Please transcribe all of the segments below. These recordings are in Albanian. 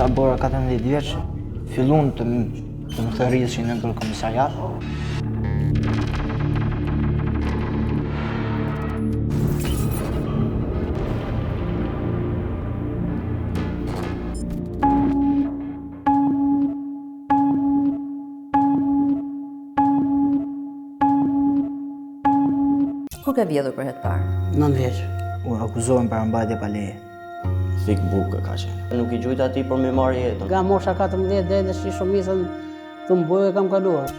sa bora 14 vjeç, fillun të më thërrishin në për komisariat. Kur ka vjedhur për herë të parë? 9 vjeç. U akuzohen për mbajtje pa leje. Thik burgë ka qenë. Nuk i gjujt ati për me marrë jetën. Nga mosha 14 deri në shumicën të mbojë kam kaluar.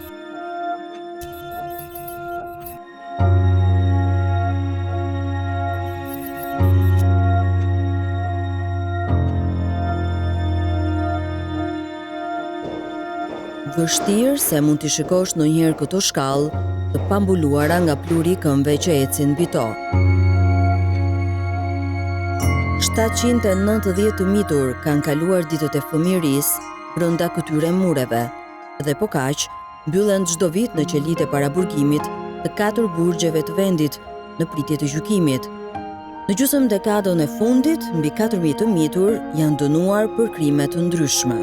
Vështirë se mund t'i shikosh ndonjëherë këto shkallë të pambuluara nga pluri këmbëve që ecin mbi to. 790 të mitur kanë kaluar ditët e fëmijërisë brenda këtyre mureve, dhe po kaq, mbyllen çdo vit në qelitë e paraburgimit të 4 burgjeve të vendit në pritje të gjykimit. Në gjysmë dekadën e fundit, mbi 4000 të mitur janë dënuar për krime të ndryshme.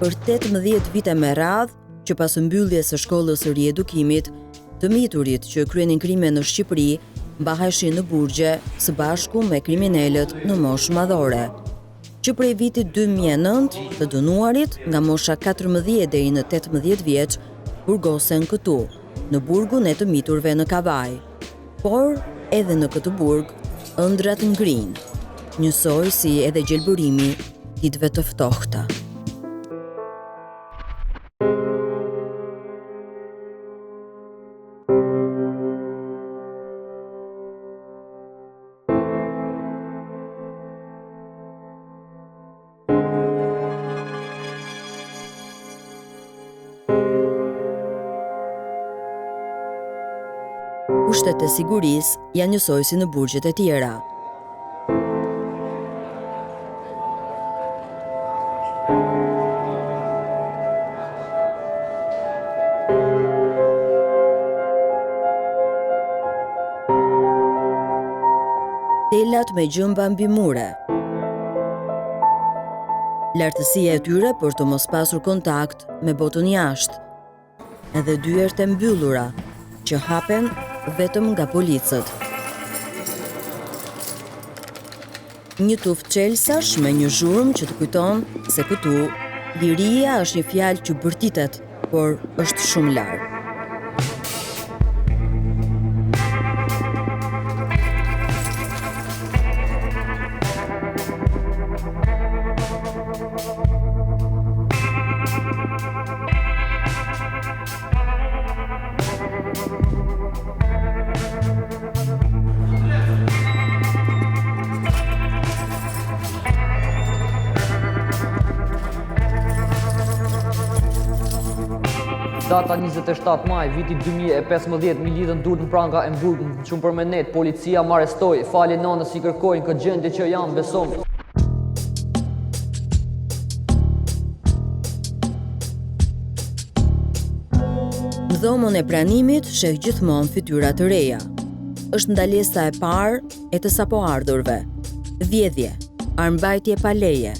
Për 18 vite me radhë, që pas mbylljes së shkollës së riedukimit, të miturit që kryenin krime në Shqipëri mbaheshin në burgje së bashku me kriminalët në moshë madhore. Që prej vitit 2009, të dënuarit nga mosha 14 deri në 18 vjeç burgosen këtu, në burgun e të miturve në Kavaj. Por, edhe në këtë burg, ëndrat ngrin, njësoj si edhe gjelbërimi ditëve të ftohta. Kushtet e sigurisë janë njësoj si në burgjet e tjera. Telat me gjëmba mbi mure. Lartësia e tyre për të mos pasur kontakt me botën jashtë. Edhe dyert e mbyllura që hapen vetëm nga policët. Një tuft çelësash me një zhurmë që të kujton se këtu liria është një fjalë që bërtitet, por është shumë larg. Data 27 maj, viti 2015, mi lidhën durë në pranga e mburgën, shumë për menet, policia më arrestoi, falje nënës i kërkojnë këtë gjendje që jam besom. Në dhomën e pranimit sheh gjithmonë fytyra të reja. Është ndalesa e parë e të sapo ardhurve. Vjedhje, armbajtje pa leje,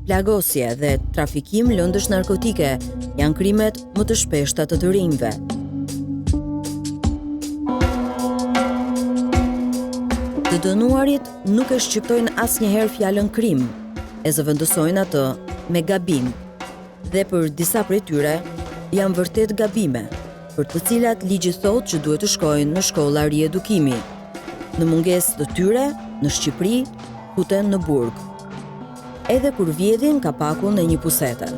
plagosje dhe trafikim lëndësh narkotike janë krimet më të shpeshta të rinjve. Të dënuarit nuk e shqiptojnë asnjëherë fjalën krim, e zëvendësojnë atë me gabim. Dhe për disa prej tyre janë vërtet gabime, për të cilat ligji thotë që duhet të shkojnë në shkolla riedukimi. Në mungesë të tyre, në Shqipëri, futen në burg. Edhe kur vjedhin kapakun e një pusete.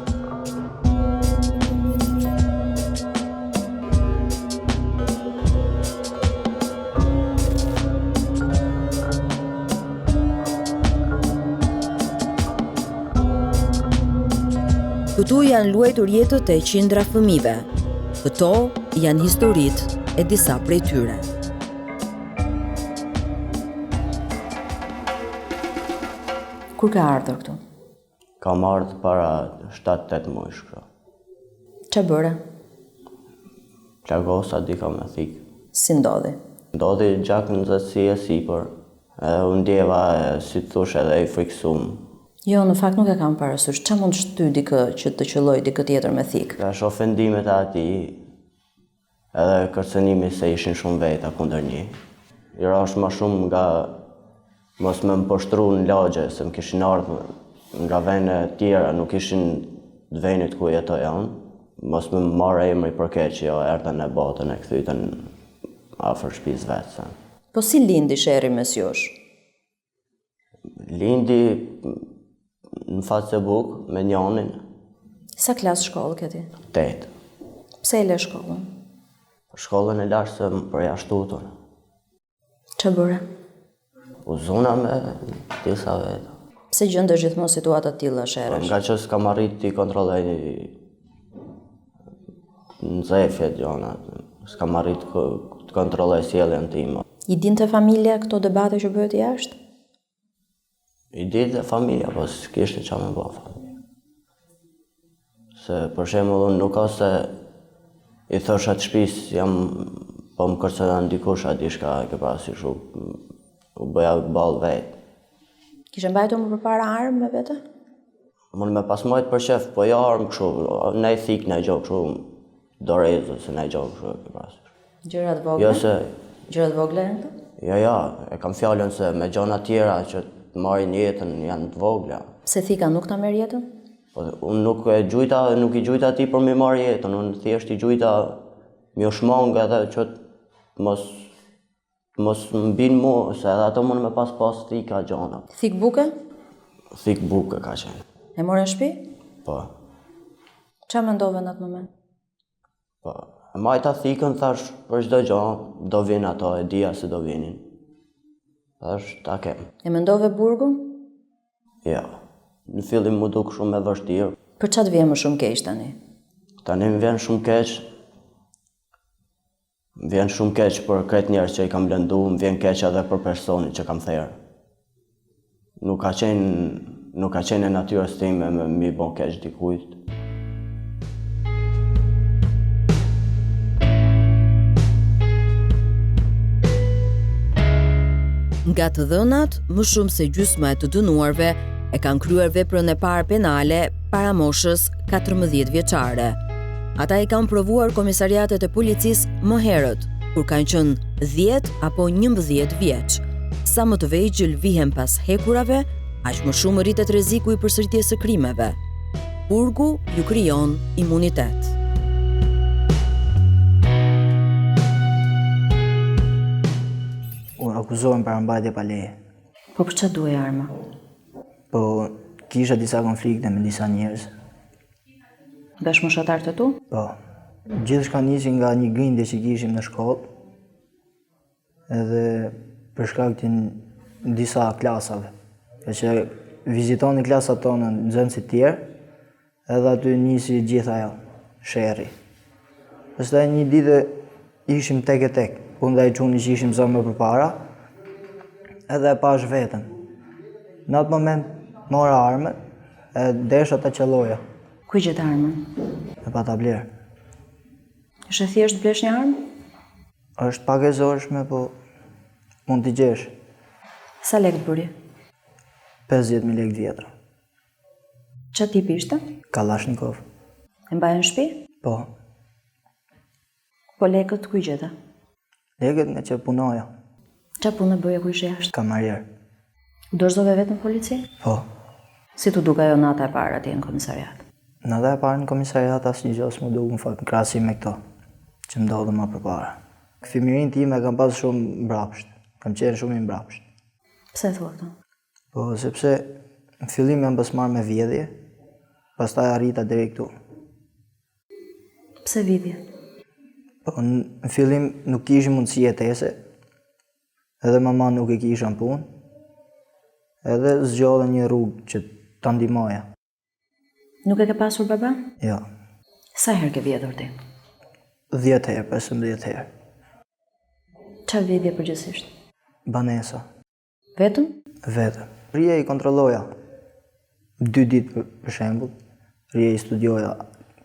Këtu janë luajtur jetët e qindra fëmijëve. Këto janë historitë e disa prej tyre. Kur ka ardhur këtu? Kam ardhur para 7-8 muajsh kështu. Ç'a bëre? Plagosa di kam me thik. Si ndodhi? Ndodhi gjak në nxehtësi e sipër. U ndjeva, si të thush, edhe i friksum. Jo, në fakt nuk e kam parasysh. Ç'a mund të shty dikë që të qelloj dikë tjetër me thik? Tash ofendimet e atij, edhe kërcënimi se ishin shumë veta kundër një. I rash më shumë nga mos më poshtru në lagje, se më kishin ardhur nga vende tjera, nuk ishin të venit ku jetoj janë. Mos më marrë emri për keq, jo, erdhen e botën e kthytën afër shtëpisë vetë. Po si lindi sherri mes jush? Lindi në Facebook me njonin. Sa klasë shkollë ke ti? 8. Pse e le shkollën? Shkollën e lash se më përjashtutur. Ç'a bëre? U zona me disa veta. Pse gjende gjithmonë situata të tilla sherresh? Nga që s'kam arrit t'i kontrolloj nxefjet gjona, s'kam arrit të kontrolloj sjelljen time. I dinte familja këto debate që bëhet jashtë? I dinte familja, po s'kishte ç'a me bë familja. Se për shembull unë nuk ka se i thosh atë shtëpisë jam po më kërcënon dikush aty diçka ke parasysh u bëja ball vet. Kishe mbajtur më përpara armë me vete? Mund me pas mojt për shef, po jo armë kështu, ne thik ne gjë kështu, dorezë se ne gjë kështu ke parasysh. Gjërat vogla? Jo se Gjërat vogla janë këto? jo, e kam fjalën se me gjona tjera që të marrin jetën janë të vogla. Pse thika nuk ta merr jetën? Po unë nuk i gjujta atij për me marrë jetën, unë thjesht i gjujta më shmang edhe që mos mbin mua, se edhe ato mund me pas thika gjona. Thik buke? Thik buke ka qenë. E morë në shtëpi? Po. Ç'a mendove në atë moment? Po. E majta thikën, thash, për çdo gjë, do vinë ato, e dija se do vinin. Thash, ta kem. E mendove burgun? Jo. Në fillim mu duk shumë e vështirë. Për ç'a të vjen më shumë keq tani? Tani më vjen shumë keq. Më vjen shumë keq për këtë njerëz që i kam lëndu, më vjen keq edhe për personin që kam therë. Nuk ka qenë e natyrës time me mi bon keq dikujt. Nga të dhënat, më shumë se gjysma e të dënuarve e kanë kryer veprën e parë penale para moshës 14 vjeçare. Ata i kanë provuar komisariatet e policisë më herët, kur kanë qenë 10 apo 11 vjeç. Sa më të vegjël vihen pas hekurave, aq më shumë rritet rreziku i përsëritjes së krimeve. Burgu ju krijon imunitet. Unë akuzohem për mbajtje pa leje. Po për ç'a duhej arma? Po kisha disa konflikte me disa njerëz. Bashkëmoshatar të tu? Po. Gjithçka nisi nga një grindje që kishim në shkollë. Edhe për shkak të disa klasave. Që vizitoni klasat tonë nxënësit tjerë, edhe aty nisi gjitha ajo sherri. Pastaj një ditë ishim tek e tek. Unë dhe i quni që ishim zëmë më përpara, edhe e pash vetën. Në atë moment mora armën, e desha ta qelloja. Ku i gjetë armën? E pa ta blerë. Është thjesht blesh një armë? Është pak e zorshme, po mund t'i gjesh. Sa lekë bëri? 50.000 lekë vjetra. Ç'a tipi ishte? Kalashnikov. E mbajnë në shtëpi? Po. Po lekët ku i gjeta? Lekët nga që punoja. Ç'a punë bëja ku ishe jashtë? Kamarier. Dorëzove vetëm polici? Po. Si t'u duka ajo nata e parë atje në komisariat? Nata e parë në komisariat asnjë gjë s'mu duk në fakt në krahasim me këto që më ndodhën më përpara. Fëmijërinë time kam pas shumë mbrapsht. Kam qenë shumë i mbrapsht. Pse thua këto? Po sepse në fillim jam pas marrë me vjedhje, pastaj arrita deri këtu. Pse vidhje? Po në fillim nuk kishim mundësi jetese, edhe mama nuk e kisha në punë, edhe zgjodha një rrugë që ta ndihmoja. Nuk e ke pasur baba? Jo. Sa herë ke vjedhur ti? 10 herë, 15 herë. Çfarë vjedhje përgjithsisht? Banesa. Vetëm? Vetëm. Rije i kontrolloja 2 ditë për shembull. Rije i studioja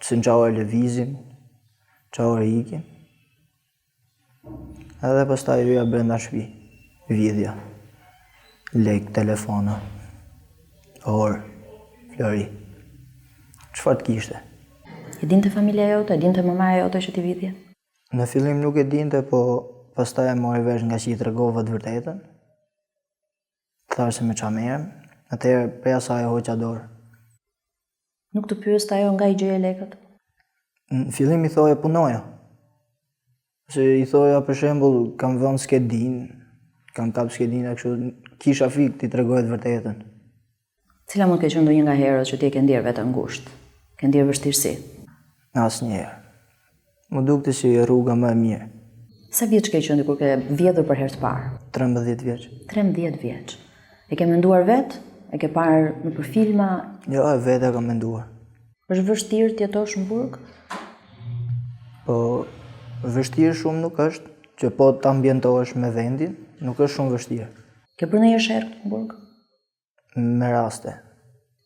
se në qaur lëvizin, qaur ikin. Edhe pastaj rija brenda shtëpi. Vidhja. Lek, telefona, orë, flori. Çfarë të kishte? E dinte familja jote, e dinte mamaja jote që ti vidhje? Në fillim nuk e dinte, po pastaj e mori vesh nga që i tregova të vërtetën. Thash se me qa merrem, atëherë prej asaj hoqa dorë. Nuk të pyest ajo nga i gjeje lekët? Në fillim i thoja punoja. Se i thoja për shembull kam vënë skedin, kam kap skedin e kështu, kisha fik ti tregoj të vërtetën. Cila mund ke qenë ndonjë nga herët që ti e ke ndier vetë ngushtë? Ke ndier vështirësi? Asnjëherë. Më dukte si rruga më e mirë. Sa vjeç ke qenë kur ke vjedhur për herë të parë? 13 vjeç. 13 vjeç. E ke menduar vetë? E ke parë nëpër filma? Jo, e vetë e kam menduar. Është vështirë të jetosh në burg? Po vështirë shumë nuk është, që po të ambientohesh me vendin, nuk është shumë vështirë. Ke bërë ndonjë sherr këtu në burg? Me raste.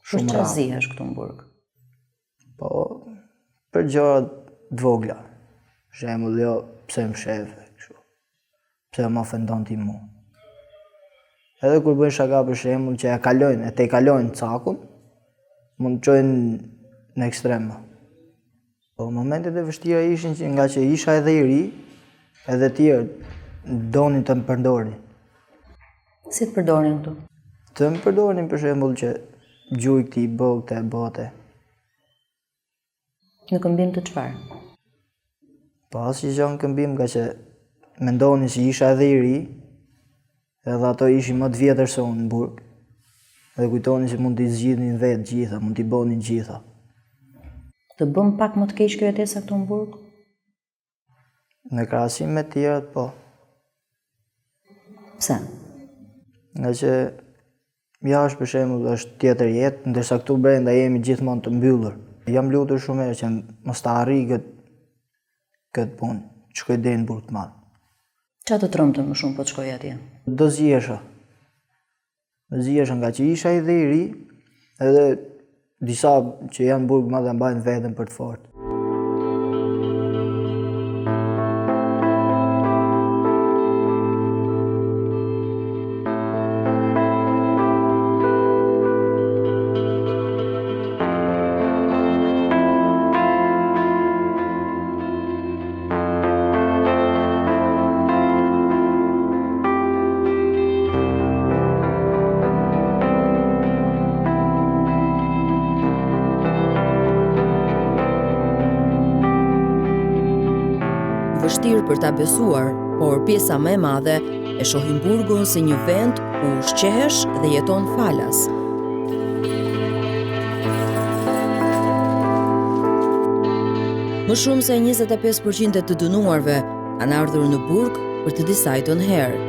Për Shumë çfarë raste. zihesh këtu në burg? Po për gjëra të vogla. Për shembull, jo pse më shefe, kështu. Pse më ofendon ti mua. Edhe kur bëjnë shaka për shembull që e te kalojnë cakun, mund të çojnë në ekstrema. Po momentet e vështira ishin që nga që isha edhe i ri, edhe tjerë donin të më përdorin. Si të përdorin këtu? Të më përdorin për shembull që gjuj këti, bëj këtë, bote. Në këmbim të çfarë? Po asnjë gjë në këmbim, nga që mendonin se isha edhe i ri, edhe ato ishin më të vjetër se unë në burg. Dhe kujtonin se mund t'i zgjidhnin vetë gjitha, mund t'i bonin gjitha. Të bëm pak më të keq kjo jetesa këtu në burg? Në krahasim me të tjerat, po. Pse? Nga që jashtë për shembull është tjetër jetë, ndërsa këtu brenda jemi gjithmonë të mbyllur. Jam lutur shumë herë që mos ta harrij këtë punë, që shkoj deri në burg të madh. Qa të trëmtën më shumë po të shkoj atje? Do zihesha. Do zihesha nga që isha edhe i ri, edhe disa që janë burg të madh e mbajnë veten për të fortë. Vështirë për ta besuar, por pjesa më e madhe e shohin burgun si një vend ku ushqehesh dhe jeton falas. Më shumë se 25% e të dënuarve kanë ardhur në burg për të disajtën herë.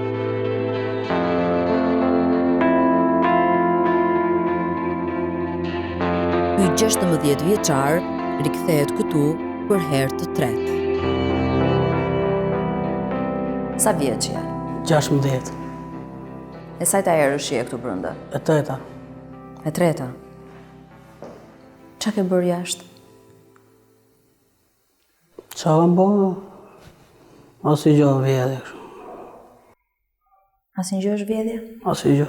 Ky 16 vjeçar rikthehet këtu për herë të tretë. Sa vjeç je? 16. E sajta herë është je këtu brenda? E treta. E treta. Qa ke bërë jashtë? Qa kam bërë? Asnjë gjë vjedhje kështu. Asnjë gjë është vjedhje? Asnjë gjë.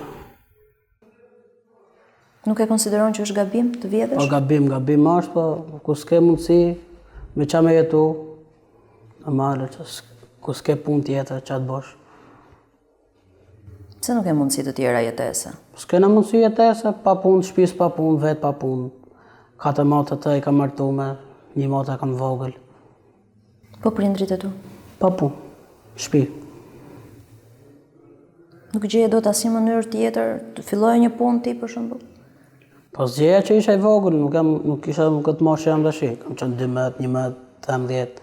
Nuk e konsideron që është gabim të Po vjedhësh? gabim është, po ku s'ke mundësi me qa me jetu, normale që ku s'ke punë tjetër qa të bosh. Pse nuk e mundësi të tjera jetese? S'kena mundësi jetese, pa punë, shtëpis pa punë, vetë pa punë. 4 motë të i kam martuar, 1 motë e kam vogël. Po prindrit e tu? Pa punë, shtëpi. Nuk gjeje do të asnjë mënyrë tjetër të filloje një punë ti për shembull? Po zgjeja që isha i vogël, nuk isha në këtë moshë jam tash. Kam qenë 12, 11, 13,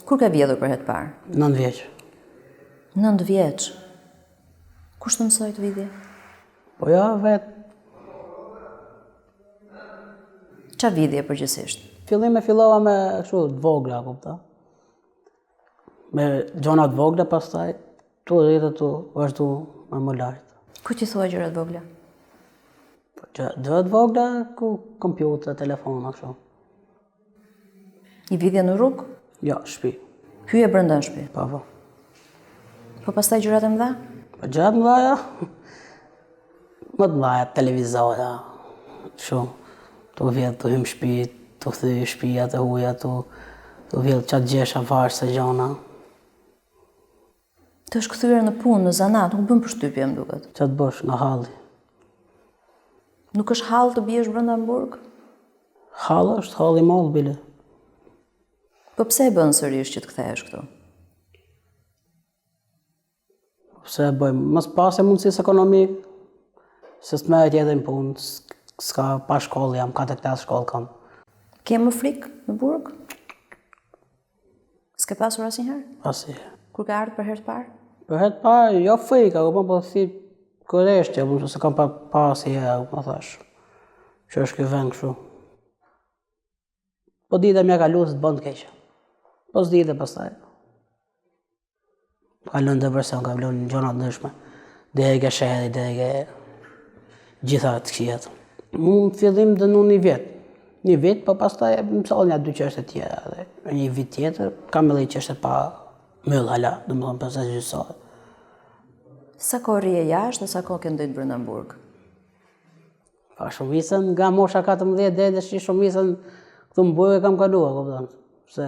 Kur ke vjedhur për herë të parë? 9 vjeç. 9 vjeç. Kush të mësoi të vidhje? Po ja, vetë. Qa vidhje përgjithsisht? Fillim e fillova me kështu të vogla, kupta. Me gjona të vogla, pastaj tu rritë tu vazhdu më lartë. Ku ti thua gjërat vogla? Gjërat vogla ku kompjuter, telefona, kështu. I vidhje në rrugë? Jo, shtëpi. Hyje brenda në shtëpi? Po. Po pastaj gjërat e mëdha? Po gjërat mëdha, më të mëdha, televizora, shumë. Tu vjetë, tu hymë shtëpi, tu thy shtëpia të huja, tu vjetë qatë gjesha varë se gjona. Të është kthyer në punë, në zanat, nuk bën përshtypje më duket. Qatë bësh nga halli. Nuk është hall të biesh brenda në burg? Hall është halli mall bile. Po pse e bën sërish që të kthehesh këtu? Pse e bëjmë? Mos pas e mundësisë ekonomik, se s'merret jetë në punë, s'ka pa shkollë jam, 4 klasë shkollë kam. Ke më frikë në burg? S'ke pasur asnjëherë? Asnjëherë. Kur ka ardhur për herë të parë? Për herë të parë, jo frikë, po si kërreshtje, se kam pas herë, po thash. Që është ky vend kështu. Po dita mja kalu se të bën të keq. Po s'dite pastaj. Kalon depresion, kalon gjona të ndryshme. Deri ke shehri, deri ke gjitha të këqijat. Mund fillim dënu një vit, po pastaj mësoj një 2 çështje tjera. Dhe një vit tjetër, kam edhe çështje pa myll hala, domethënë pas asaj gjësore. Sa kohë rrije jashtë dhe sa kohë ke ndëjt brenda në burg? Pa shumicën nga mosha 14 deri në shumicën këtu në burg e kam kaluar, kupton. Se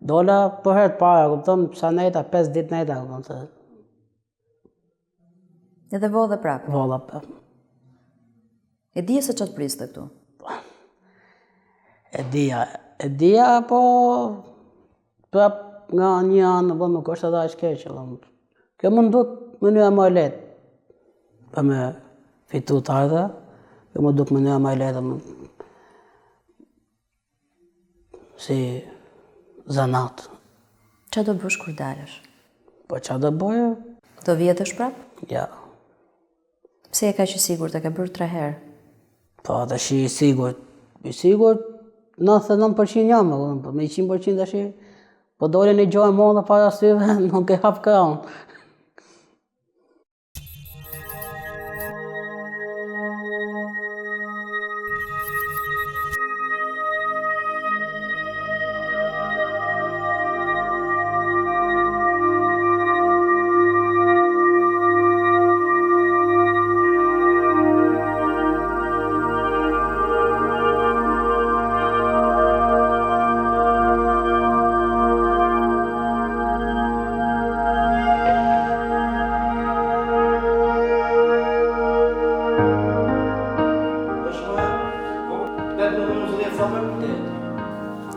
dola për herë të para, kupton, sa neta, 5 ditë neta, kupton. Edhe vodhe prapë? Vodha prapë. E dije se ç'të priste këtu? E dija, po prap nga një anë, po nuk është edhe aq keq, kjo më nduk mënyra më e lehtë për me fitu të ardha, kjo më nduk mënyra më e lehtë si zanat. Qa do bësh kur dalësh? Po qa do bëjë? Do vjetësh prapë? Ja. Pse e ka që sigurt, e ka bërë 3 herë? Po, të shi sigurt. I sigurt, 99% jam, po me 100% të shi, po dole një gjojë mondë para syve, nuk e hap kraun.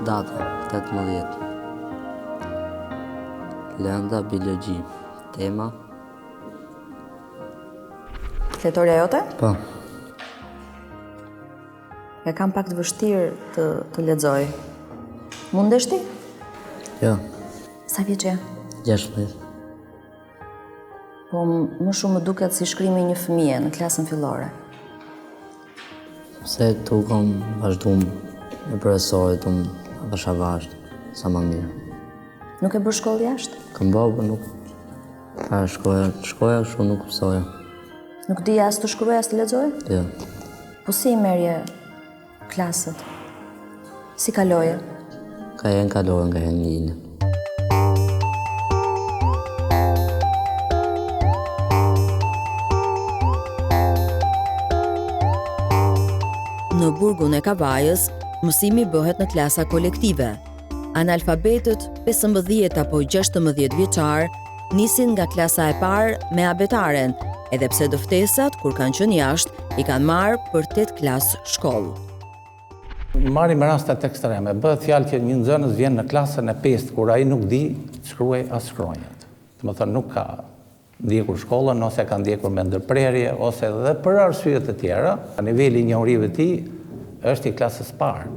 Data 18. Lënda biologji. Tema? Fletorja jote? Po. E kam pak të vështirë të lexoj. Mundesh ti? Jo, Sa vjeç je? 16. Po më shumë më duket si shkrimi i një fëmije në klasën fillore. Pse tu kam vazhduar me profesorit, pasha vazhd, sa më mirë. Nuk e bërë shkollë jashtë? Kam bërë, po nuk... Ka shkoja shumë nuk mësoja. Nuk di as të shkruaj as të lexoj? Jo. Po si i merje klasët? Si kaloje? Ka jenë kalore nga jenë linje. Në burgun e Kavajës, mësimi bëhet në klasa kolektive. Analfabetët 15 apo 16 vjeçar nisin nga klasa e parë me abetaren, edhe pse dëftesat, kur kanë qenë jashtë, i kanë marrë për 8 klasë shkollë. Marrim rastet ekstreme. Bëhet fjalë që një nxënës vjen në klasën e 5 kur ai nuk di të shkruaj as shkronjat. Do të thonë nuk ka ndjekur shkollën ose ka ndjekur me ndërprerje ose edhe për arsye të tjera, niveli i njohurive të tij është i klasës parë.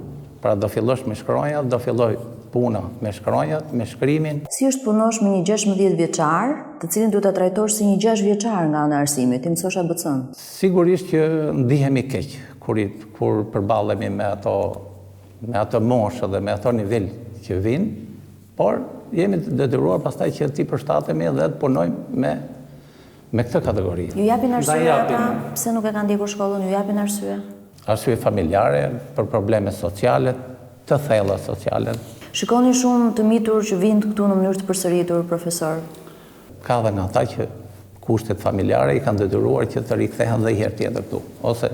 Pra do fillosh me shkronjat, do filloj puna me shkronjat, me shkrimin. Si është punosh me një 16 vjeçar, të cilin duhet ta trajtosh si një 6 vjeçar nga ana e arsimit, ti mësosh ABC-n? Sigurisht që ndihemi keq kur përballemi me ato moshë dhe me ato nivel që vinë, por jemi të detyruar pastaj që ti përshtatemi dhe të punojmë me këtë kategori. Ju japin arsye ata pse nuk e kanë ndjekur shkollën, ju japin arsye? Arsye familjare, për probleme sociale, të thella sociale. Shikoni shumë të mitur që vinë këtu në mënyrë të përsëritur, profesor? Ka dhe nga ata që kushtet familjare i kanë detyruar që të rikthehen dhe herë tjetër këtu. Ose,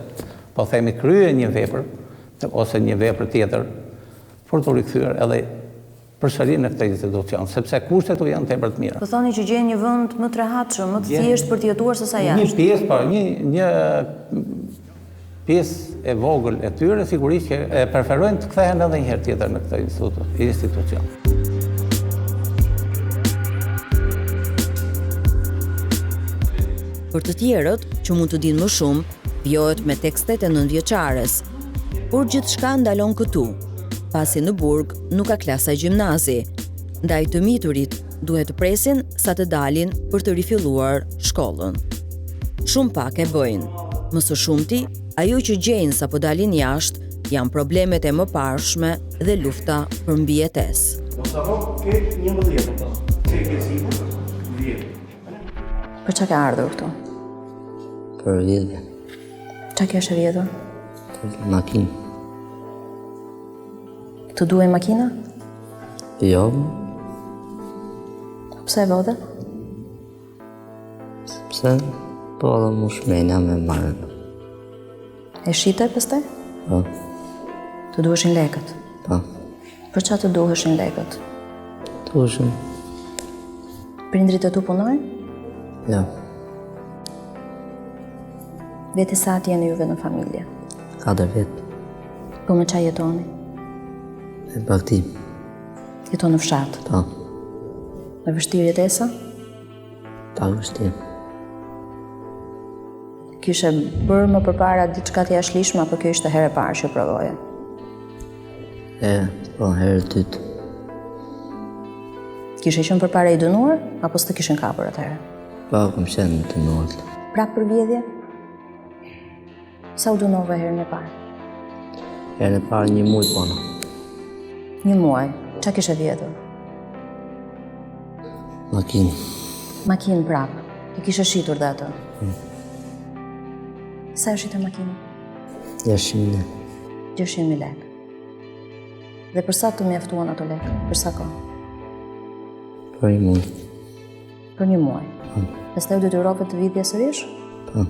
po themi, krye një vepër, ose një vepër tjetër, për të rikthyer edhe përsëri në këtë institucion, sepse kushtet u janë tepër të mira. Po thoni që gjenë një vend më të rehatshëm, më të thjeshtë për të jetuar se sa jashtë. Një pjesë, po, një pjesë e vogël e tyre sigurisht që e preferojnë të kthehen edhe një herë tjetër në këtë institucion. Për të tjerët, që mund të dinë më shumë, vjohet me tekstet e nëntëvjeçares, por gjithçka ndalon këtu, pasi në burg nuk ka klasa gjimnazi, ndaj të miturit duhet të presin sa të dalin për të rifilluar shkollën. Shumë pak e bëjnë, më së shumti, ajo që gjejnë sa po dalin jashtë janë problemet e mëparshme dhe lufta për mbijetesë. Për çka ka ardhur këtu? Për rrjedhje, Çka kesh rrjedhur? makinë. Të duaj makina? Jo, Pse vode? sepse po edhe mu shmenja me marrë. E shite pastaj? Po, Të duheshin lekët. po, Për çfarë të duheshin lekët? tushën, Prindrit e tu punojnë? jo, Veti sa atë jeni juve në familje? 4 vjetë, Po me çfarë jetoni? e baktim, Jeton në fshat. po, Me vështirë jetesa? pak vështirë. Kishe bërë më përpara diçka të jashtëligjshme apo kjo ishte herë e parë që provoje? Po, herë dytë, Kishe qenë përpara i dënuar apo s'të kishin kapur atëherë? po, kom qenë të nuartë. Prapë për vjedhje? Sa u dënove herën e parë? Herën e parë 1 muaj pona, 1 muaj. Çka kishe vjedhur? makinë, Makinë prapë. I kishe shitur dhe atë? Sa e shite makinë? 600.000, 600.000 lekë. Dhe për sa të mjaftuan ato lekë? Për sa kohë? për 1 muaj, Për 1 muaj. Pastaj u detyrove të vidhje sërish? po,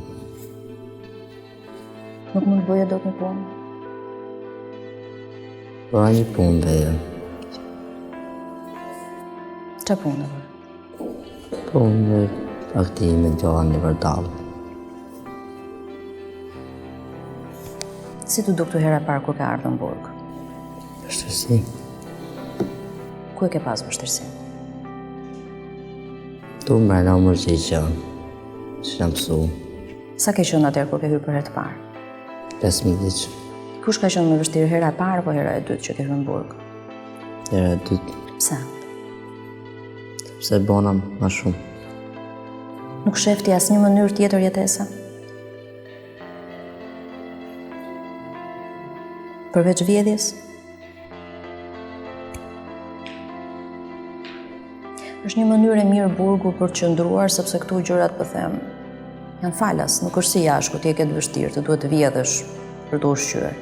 Nuk mund të bëje dot një punë. po a një punë dhe Ç'a punë? punë dhe aktime gjoha një vërdalë. Si të duk të hera parë kur ka ardhur në burg? Vështirësi, Ku e ke pas vështirësi? tu më rëna më rëgjë që jam mësu, Sa ke qenë atëherë kur ke hyrë për herë të parë? 5.000 diqë, Kush ka qenë më vështirë hera e parë apo hera e dytë që ke hyrë në burg? herë e dytë, Pse? sepse bona ma shumë. Nuk shefti asnjë mënyrë tjetër jetesa? Përveç vjedhjes? Është një mënyrë e mirë burgu për të qëndruar sepse këtu gjërat po them janë falas, nuk është si jashtë ku ti e ke të vështirë, të duhet të vjedhësh për të ushqyer.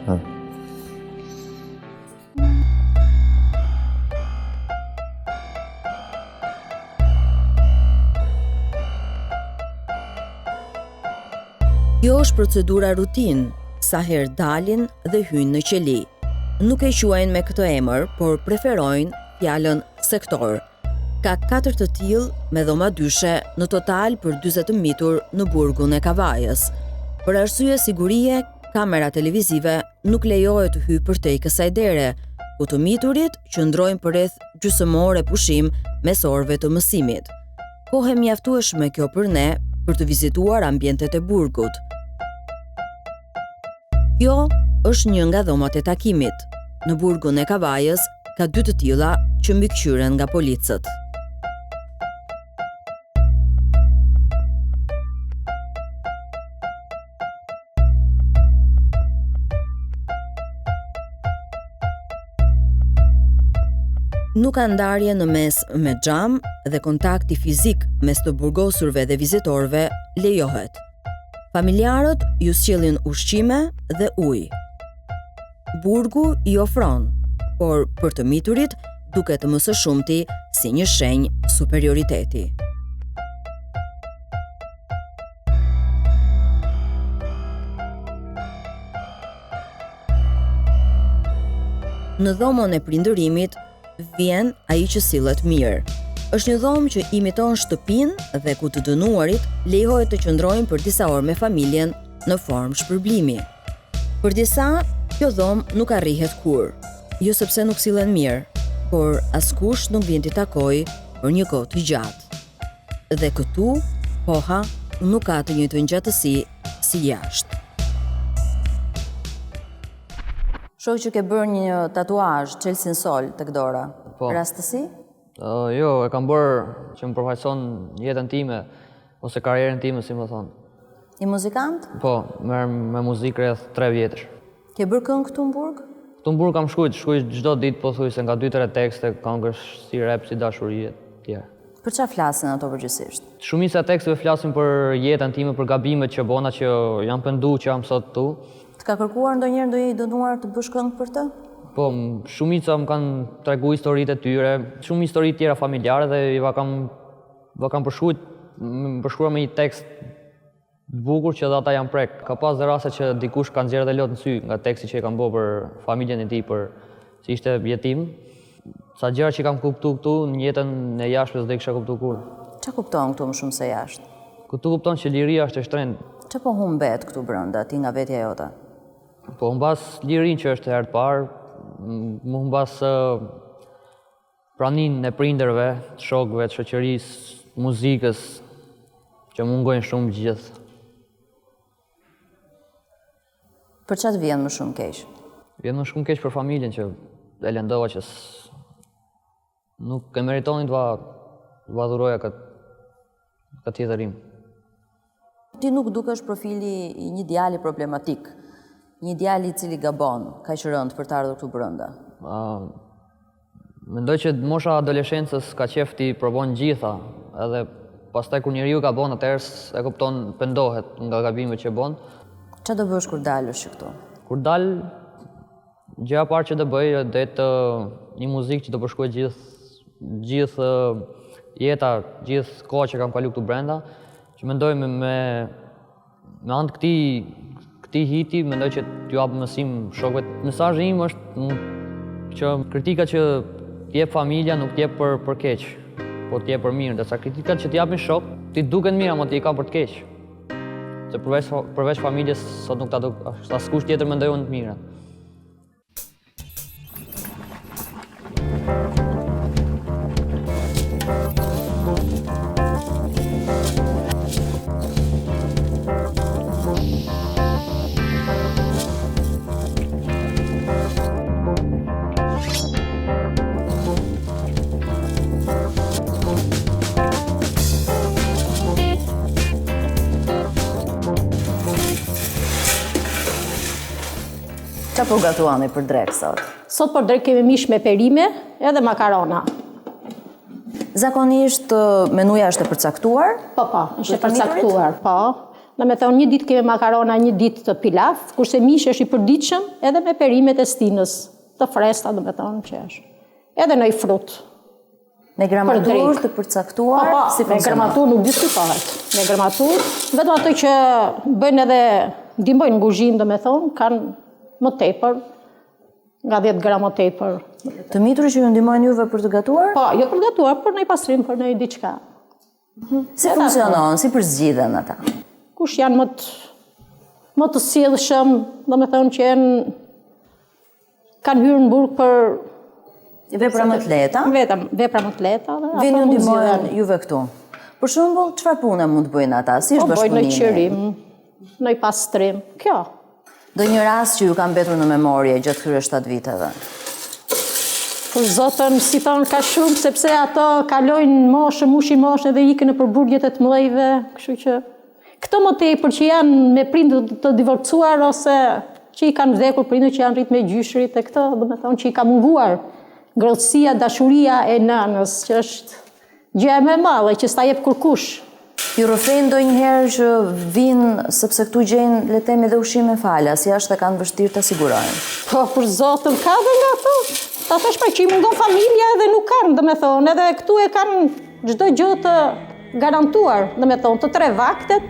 Po, Kjo është procedura rutin, sa herë dalin dhe hyjnë në qeli. Nuk e quajnë me këtë emër, por preferojnë fjalën sektor. Ka 4 të tillë me dhoma dyshe në total për 40 mitur në burgun e Kavajës. Për arsye sigurie, kamera televizive nuk lejohet të hyjë përtej kësaj dere, ku të miturit qëndrojnë përreth gjysmore pushim mes orëve të mësimit. Kohë mjaftueshme kjo për ne për të vizituar ambientet e burgut. Kjo është një nga dhomat e takimit. Në burgun e Kavajës ka 2 të tilla që mbikëqyren nga policët. Nuk ka ndarje në mes me xham dhe kontakti fizik mes të burgosurve dhe vizitorëve lejohet. Familjarët ju sjellin ushqime dhe ujë. Burgu i ofron, por për të miturit duket më së shumti si një shenjë superioriteti. Në dhomën e prindërimit vjen ai që sillet mirë. Është një dhomë që imiton shtëpinë dhe ku të dënuarit lejohet të qëndrojnë për disa orë me familjen në formë shpërblimi. Për disa, kjo dhomë nuk arrihet kur, jo sepse nuk sillen mirë, por askush nuk vjen t'i takojë për një kohë të gjatë. Dhe këtu, koha nuk ka të njëjtën gjatësi si jashtë. Shoh që ke bërë një tatuazh Chelsea Sol tek dora. Po. Rastësi? Jo, e kam bërë që më përfaqëson jetën time ose karrierën time, si më thonë. I muzikant? Po, merr me muzikë rreth 3 vjetësh. Ke bërë këngë këtu në Burg? Këtu në Burg kam shkruaj çdo ditë pothuajse nga 2-3 tekste, këngësh si rap, si dashuri e tjera. Për çfarë flasin ato përgjithsisht? Shumica e teksteve flasin për jetën time, për gabimet që bona që jam pendu që jam sot tu. Të ka kërkuar ndonjëherë ndonjë i dënuar të bësh këngë për të? Po, shumica më kanë tregu historitë e tyre, shumë histori tjera familjare dhe va kam përshkruar me një tekst bukur që dhe ata janë prek. Ka pas dhe raste që dikush kanë nxjerrë dhe lot në sy nga teksti që e kam bërë për familjen e tij, për si ishte jetim. Sa gjëra që kam kuptuar këtu në jetën e jashtme s'do i kisha kuptuar kur. Ç'a kupton këtu më shumë se jashtë? Këtu kupton që liria është e shtrenjtë. Ç'a po humbet këtu brenda ti nga vetja jote? Po humbas lirinë që është herë të parë, më humbas praninë e prindërve, të shokëve, të shoqërisë, muzikës, që mungojnë shumë gjithë. Për ç'a të vjen më shumë keq? Vjen më shumë keq për familjen që e lëndova që nuk e meritonin të va dhuroja këtë tjetërim. Ti nuk dukesh profili i një djali problematik, një djali i cili gabon, ka që rënd për të ardhur këtu brenda. Mendoj që mosha adoleshencës ka qef ti provon gjitha, edhe pastaj kur njeriu gabon atëherë e kupton, pendohet nga gabimet që bën. Ç'a do bësh kur dalësh këtu? Kur dal, gjëja e parë që do bëj do jetë një muzikë që do përshkruaj gjithë jeta, gjithë kohë që kam kaluar këtu brenda, që mendoj me anë të këtij hiti, mendoj që t'ju jap mësim shokëve. Mesazhi im është që kritika që t'jep familja nuk t'jep për keq, por t'jep për mirë, ndërsa kritikat që t'japin shok, ti duken mirë, ama t'i ka për të keq. Se përveç familjes, sot nuk ta do askush tjetër mendoj unë të mirë. Qa po gatuani për drek sot? Sot për drek kemi mish me perime edhe makarona. Zakonisht menuja është e përcaktuar? Po, është e përcaktuar, po. Në me thonë një ditë kemi makarona, një ditë të pilaf, kurse mish është i përditshëm edhe me perimet e stinës, të fresta, do me thonë që është. Edhe në i frut. Me gramatur të përcaktuar? Po, me gramatur nuk diskutohet. Me gramatur, vetëm ato që bëjnë edhe, ndihmojnë në kuzhinë, do me thonë, kanë më tepër, nga 10 gram më tepër. Të mituri që ju ndihmojnë juve për të gatuar? Po, jo për gatuar, për në i pastrim, për në i diçka. Si funksionon, si përzgjidhen ata? Kush janë më të sjellshëm, do me thonë që kanë hyrë në Burg për vepra më të lehta? Vetëm vepra më të lehta. Vini ju ndihmojnë juve këtu. Për shembull, çfarë pune mund të bëjnë ata? Si është bashkëpunimi? Bëjnë në qirim, në i pastrim. Kjo. Do një rast që ju kam mbetur në memorie gjatë këtyre 7 viteve? Për zotën, si thonë ka shumë, sepse ato kalojnë mushin moshë dhe ikën në përburgjet e të mëdhejve, kështu që këto më tepër që janë me prindër të divorcuar ose që i kanë vdekur prindër që janë rrit me gjyshrit e këto, do me thonë që i ka munguar ngrohtësia, dashuria e nënës, që është gjëja më e madhe që s'ta jep kurkush. Ju rrëfejnë ndonjëherë që vinë sepse këtu gjejnë le të themi dhe ushqime falas, jashtë kanë vështirë të sigurojnë. Po, për zotën, ka dhe nga ato. Ta thash pra që i mungon familja edhe nuk kanë, dhe me thonë, edhe këtu e kanë çdo gjë të garantuar, dhe me thonë, të 3 vaktet.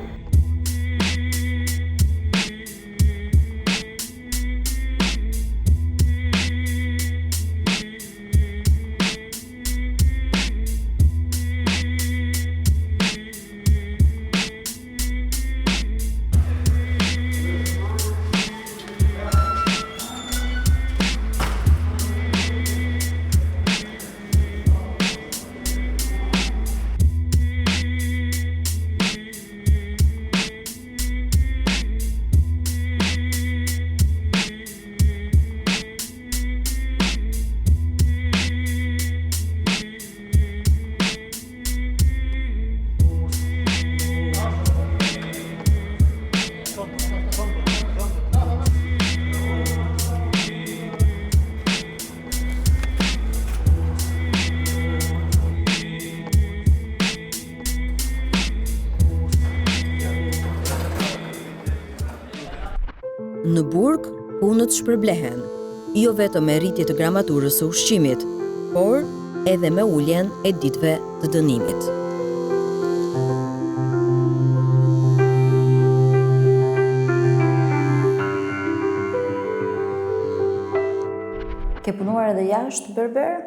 Në burg, punët shpërblehen, jo vetëm me rritje të gramaturës së ushqimit, por edhe me uljen e ditëve të dënimit. Ke punuar edhe jashtë berber?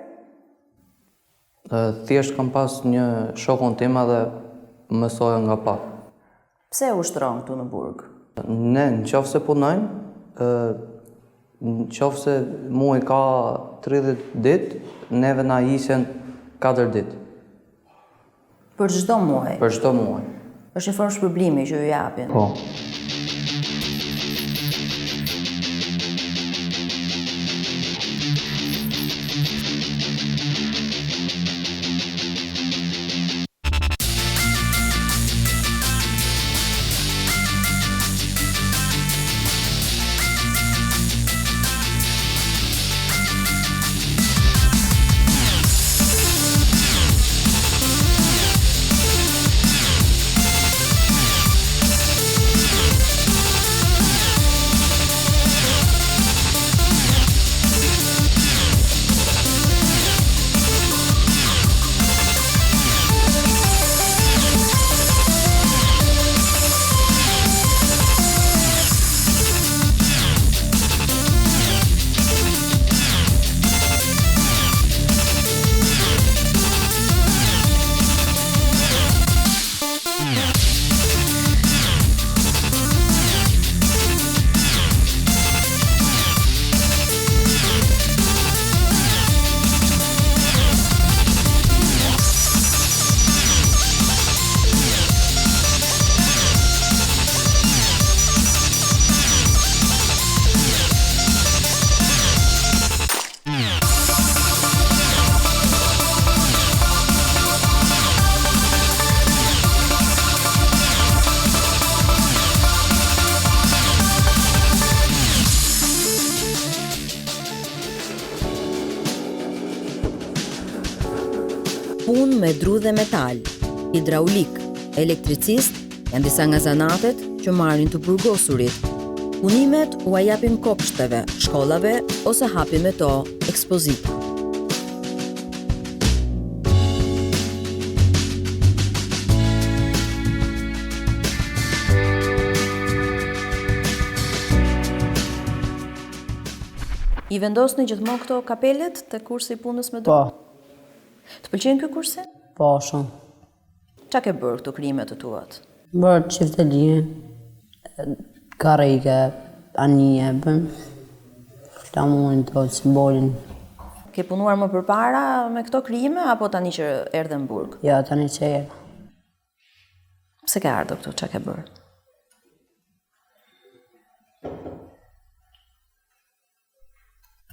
Thjesht kam pas një shokun tim dhe mësoja nga pak. Pse ushtron këtu në burg? Ne, në qofë se punojmë, në qofë se muaj ka 30 ditë, neve na ishen 4 ditë. Për çdo muaj? Për çdo muaj. Është një formë shpërblimi që ju japin? Po. Punë me dru dhe metal, hidraulik, elektricist, janë disa nga zanatet që marrin të burgosurit. Punimet u japin kopshteve, shkollave ose hapin me to ekspozita. I vendosni gjithmonë këto kapelet të kursi i punës me dorë? Po, Të pëlqen ky kursi? po shumë. Qa ke bërë këto krimet të tuat? Bërë çiftelie, karike, anije, bëm. Flamurin të simbolin. Ke punuar më përpara me këto krime apo tani që erdhe në burg? Ja, tani që e. Pse ke ardhur këtu? Qa ke bërë?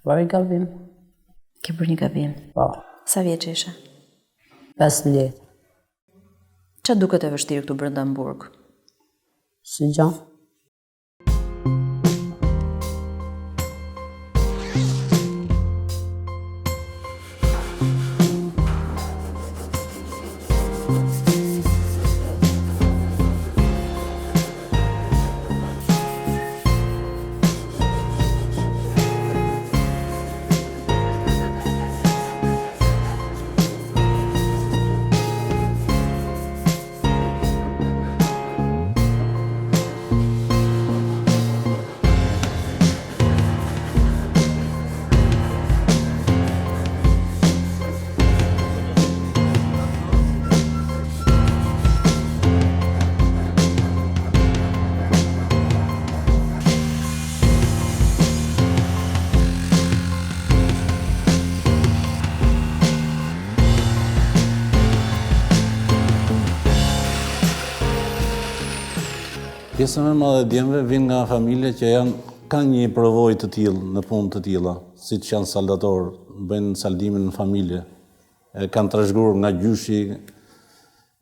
Bërë i gabim. Ke bërë një gabim? Po, Sa vjeç ishe? 15. Qa duket e vështirë këtu brenda në burg? Si gjanë. Pjesën më e madhe e djemve vijnë nga familje që kanë një përvojë të tillë në punë të tilla, siç janë saldator, bëjnë saldimin në familje, kanë trashëguar nga gjyshi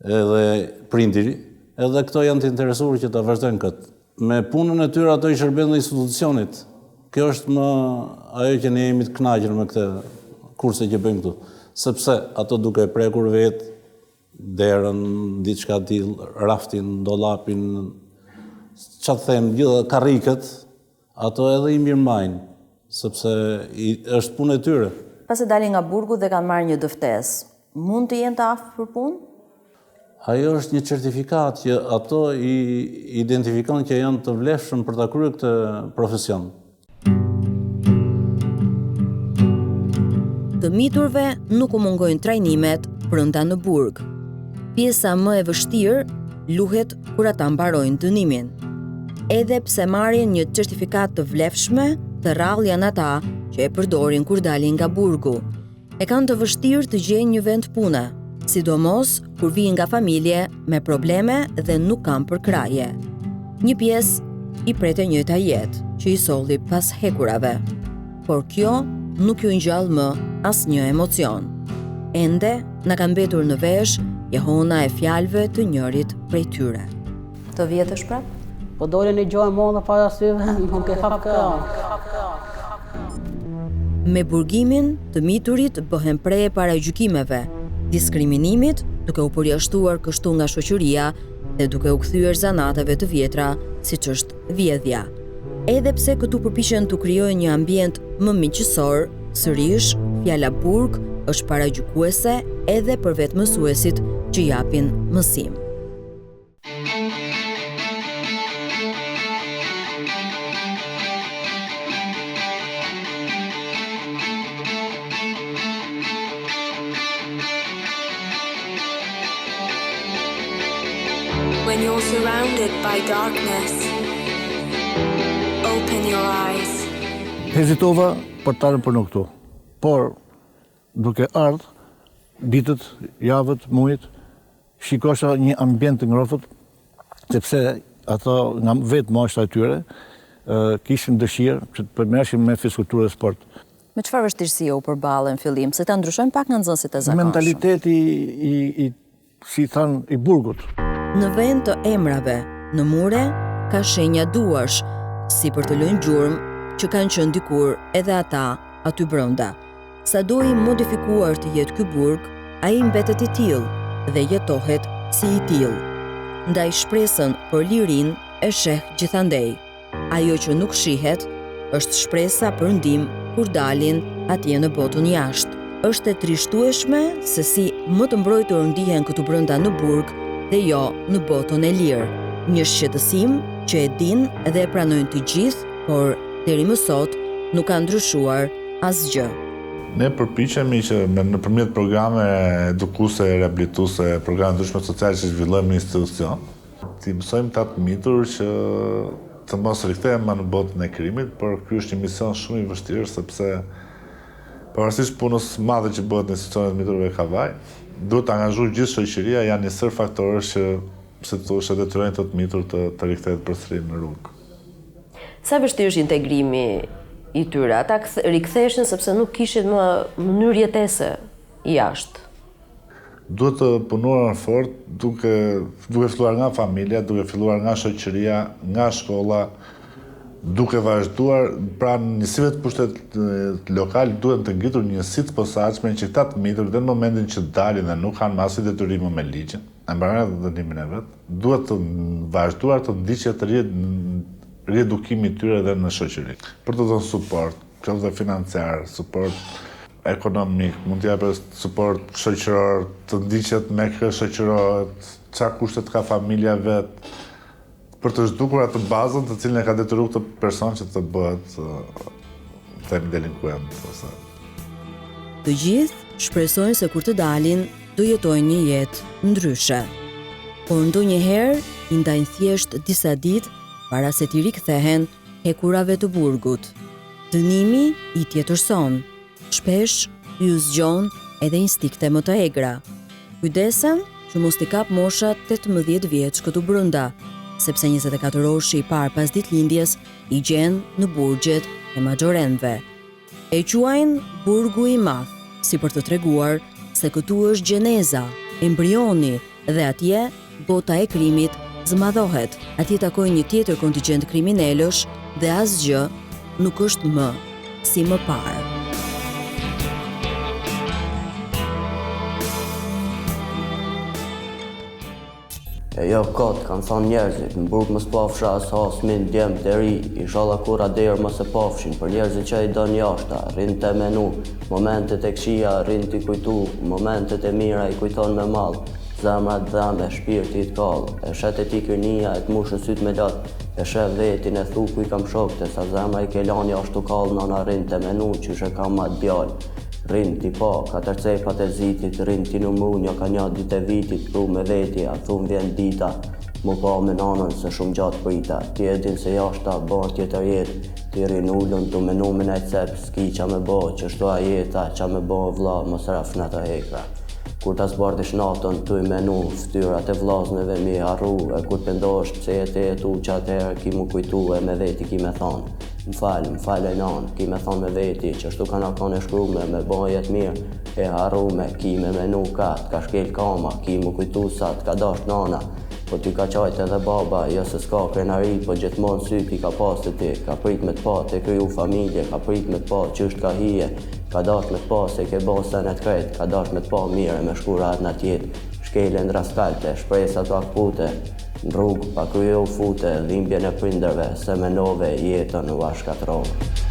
edhe prindiri, edhe këto janë të interesuar që ta vazhdojnë këtë. Me punën e tyre ato i shërben dhe institucionit. Kjo është më ajo që ne jemi të kënaqur me këtë kurse që bëjmë këtu, sepse ato duke prekur vetë derën, diçka të tillë, raftin, dollapin, çfarë them, gjithë karrikët, ato edhe i mirëmbajnë, sepse është punë e tyre. Pas e dalin nga burgu dhe kanë marrë një dëftesë, mund të jenë të aftë për punë? Ajo është një certifikat që ato i identifikon që janë të vlefshëm për ta kryer këtë profesion. Të miturve nuk u mungojnë trajnimet brenda në burg. Pjesa më e vështirë luhet kur ata mbarojnë dënimin. Edhe pse marrin një certifikat të vlefshme, të rrallë janë ata që e përdorin kur dalin nga burgu. E kanë të vështirë të gjejnë një vend pune, sidomos kur vijnë nga familje me probleme dhe nuk kanë përkraje. Një pjesë i pret e njëjta jetë që i solli pas hekurave. Por kjo nuk ju ngjall më asnjë emocion. Ende na kanë mbetur në vesh jehona e fjalëve të njërit prej tyre. Të vjetësh prap? Po dole një gjojë modë para syve, nuk e hap këllë. Me burgimin, të miturit bëhen preje para gjykimeve, diskriminimit duke u përjashtuar kështu nga shoqëria dhe duke u kthyer zanateve të vjetra, siç është vjedhja. Edhe pse këtu përpiqen të krijojnë një ambient më miqësor, sërish, fjala burg është paragjykuese edhe për vetë mësuesit që japin mësim. When you're surrounded by darkness, open your eyes. Hezitova për të ardhur për në këtu, por duke ardhur ditët, javët, muajt, shikosha një ambient të ngrohtë, sepse ato nga vetë moshta e tyre kishin dëshirë që të përmerreshin me fizikulturë dhe sport. Me çfarë vështirësie u përballen në fillim, se ta ndryshojnë pak nga nxënësit e zakonshëm? Mentaliteti si thanë, i burgut. Në vend të emrave, në mure ka shenja duash, si për të lënë gjurmë që kanë qenë dikur edhe ata aty brenda. Sado i modifikuar të jetë ky burg, ai mbetet i tillë dhe jetohet si i tillë. Ndaj shpresën për lirinë e sheh gjithandej. Ajo që nuk shihet është shpresa për ndihmë kur dalin atje në botën jashtë. Është e trishtueshme se si më të mbrojtur ndihen këtu brenda në burg dhe jo në botën e lirë. Një shqetësim që e dinë dhe e pranojnë të gjithë, por deri më sot nuk ka ndryshuar asgjë. Ne përpiqemi që nëpërmjet programe edukuese, riabilituese, programe ndryshme sociale që zhvillojmë në institucion, ti mësojmë ta të mitur që të mos rikthehen më në botën e krimit, por ky është një mision shumë i vështirë sepse pavarësisht punës së madhe që bëhet në institucionet e miturve Kavaj, duhet të angazhosh gjithë shoqëria, janë një sër faktorësh që se të thosh detyrojnë të mitur të rikthehet përsëri në rrugë. Sa vështirë është integrimi i tyre? Ata riktheheshin sepse nuk kishin më mënyrë jetese jashtë. Duhet të punuar fort duke filluar nga familja, duke filluar nga shoqëria, nga shkolla, duke vazhduar pra njësive të pushtet lokal duhet të ngritur njësi të posaçme që këta të mitur dhe në momentin që dalin dhe nuk kanë masi detyrime me ligjin, e mbaron edhe dënimin e vet, duhet të vazhduar të ndiqet riedukimi i tyre dhe në shoqëri. Për të dhënë suport, qoftë financiar, suport ekonomik, mund të japë suport shoqëror, të ndiqet me kë shoqërohet, çfarë kushtet ka familja vet, për të zhdukur atë bazën të cilën e ka detyruar këtë person që të bëhet themi delinkuent ose. Të gjithë shpresojnë se kur të dalin do jetojnë një jetë ndryshe. Por ndonjëherë i ndajnë thjesht disa ditë para se t'i rikthehen hekurave të burgut. Dënimi i tjetërson, shpesh ju zgjon edhe instikte më të egra. Kujdesen që mos t'i kap mosha 18 vjeç këtu brenda, sepse 24 orësh i parë pas ditëlindjes i gjen në burgjet e Maxhorenve. E quajnë burgu i madh, si për të treguar se këtu është gjeneza, embrioni dhe atje bota e krimit zmadhohet. Atje takoj një tjetër kontingjent kriminalësh dhe asgjë nuk është më si më parë. Jo, kot, kanë thonë njerëzit, në burg mos pafsha as hasmin, djemë të ri, inshallah kura derë mos e pafshin, për njerëzit që i dën jashta, rinë të menu, momentet e këshia rinë t'i kujtu, momentet e mira i kujton me malë, zemrat dheme, shpirti i t'kallë, e shet e ti kërnia, e t'mushën syt me latë, e shet vetin e thu ku i kam shokte, sa zemra i kelani ashtu kallë nëna rinë të menu, që shë kam ma t'bjallë. Rinë t'i pa, katër cepat e zitit, rinë t'i në munjo, ka një dit e vitit, pru me veti, a thumë vjen dita, mu pa me nanën se shumë gjatë prita, ti e din se jashta, bar tjetër jetë, ti rinë ullën, tu menu me nejtë cep, s'ki qa me bo, që shtu a jeta, qa me bo vla, mos raf në të hekra. Kur ta zbartish natën, tu i menu, ftyrat e vlazneve mi harru, e kur pëndosh pse jetë e tu, që atëherë ki mu kujtu e me veti ki me thonë. M'fal e nanë, ki me thonë me veti, që shtu kanë akon e shkrume, me bojet mirë, e harrume, ki me menu katë, ka shkel kama, ki mu kujtu sa t'ka dasht nana, po ty ka qajt edhe baba, jo se s'ka krenari, po gjithmonë sypi ka pas të ti, ka prit me t'pa të kryu familje, ka prit me t'pa qysht ka hije, ka dasht me t'pa se ke bo senet kret, ka dasht me t'pa mire me shkurat në tjetë, shkele në raskalte, shpresa t'u akpute, në rrugë pa kryo fute, dhimbje në prinderve, se menove jetën u ashkatrove.